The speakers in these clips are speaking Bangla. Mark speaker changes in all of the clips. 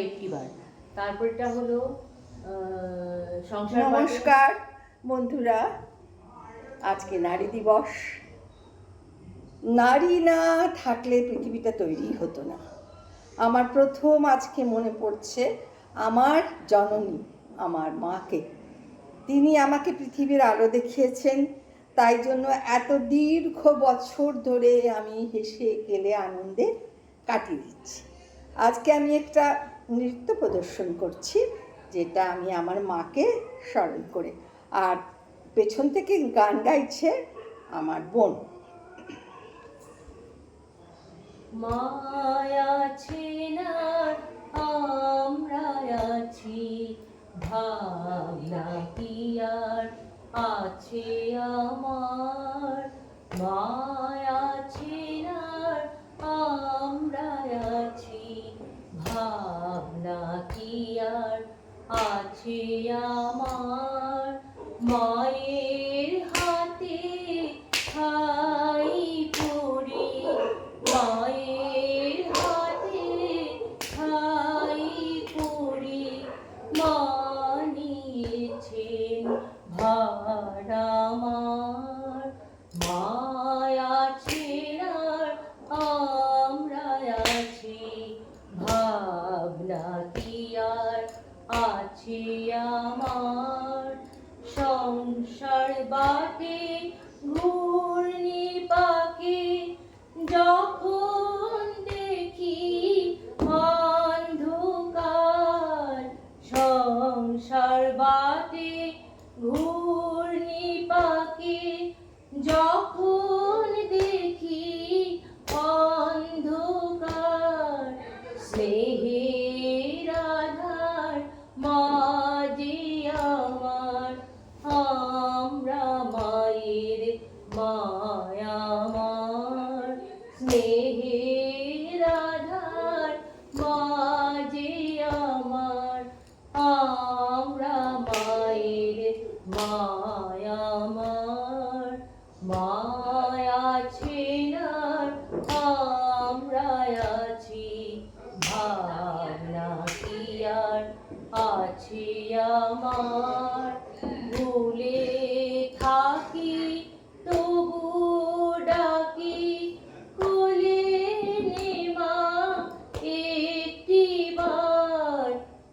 Speaker 1: একটিবার। তারপরটা হলো সংসার।
Speaker 2: নমস্কার বন্ধুরা, আজকে নারী দিবস। নারী না থাকলে পৃথিবীটা তৈরি হতো না। আমার প্রথম আজকে মনে পড়ছে আমার জননী, আমার মাকে। তিনি আমাকে পৃথিবীর আলো দেখিয়েছেন, তাই জন্য এত দীর্ঘ বছর ধরে আমি হেসে খেলে আনন্দে কাটিয়ে দিচ্ছি। আজকে আমি একটা নৃত্য প্রদর্শন করছি, যেটা আমি আমার মাকে স্মরণ করে। আর পেছন থেকে গান গাইছে আমার বোন।
Speaker 1: মায়া ছেনা আমরা আছি, ভাবনা কি আর আছে আমার। মায়া ছেনা আমরা আছি, ভাবনা কি আর আছে আমার। মায়ের হাতে খাই পড়ি, মায়ের হাতে খাই পড়ি, মানিয়েছেন ভার আমার। মায়া ছেড়ার আমরা আছি, ভাবনা কি আর আছে আমার। সংসার বাটে ঘূর্ণি পাকে যখন দেখি অন্ধকার। সংসার বাটে ঘূর্ণি পাকে যখন দেখি অন্ধকার। স্নেহের আধার মাঝে আমার, আমরা মায়ের মায়া আমার। স্নেহের আধার মাঝে আমার, আমরা মায়ের মায়া আমার। মায়া ছেনার আমরা আছি, ভাবনা কি আর আছে আমার। ভুলে থাকি তবু ডাকি, কোলে নে মা একটিবার।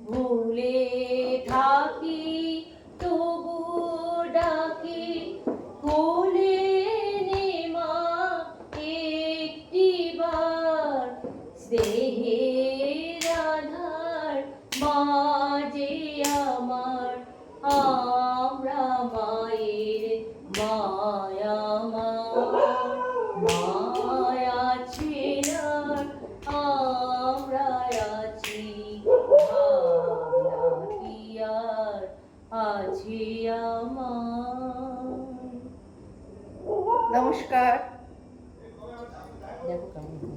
Speaker 1: ভুলে থাকি তবু ডাকি, কোলে নে মা একটিবার। স্নেহের আধার মাঝে আমার, আমরা মায়ের মায়া আমার। মায়া ছেনার আমরা আছি, ভাবনা কি আর আছে আমার।
Speaker 2: নমস্কার।
Speaker 1: দেখো কেমন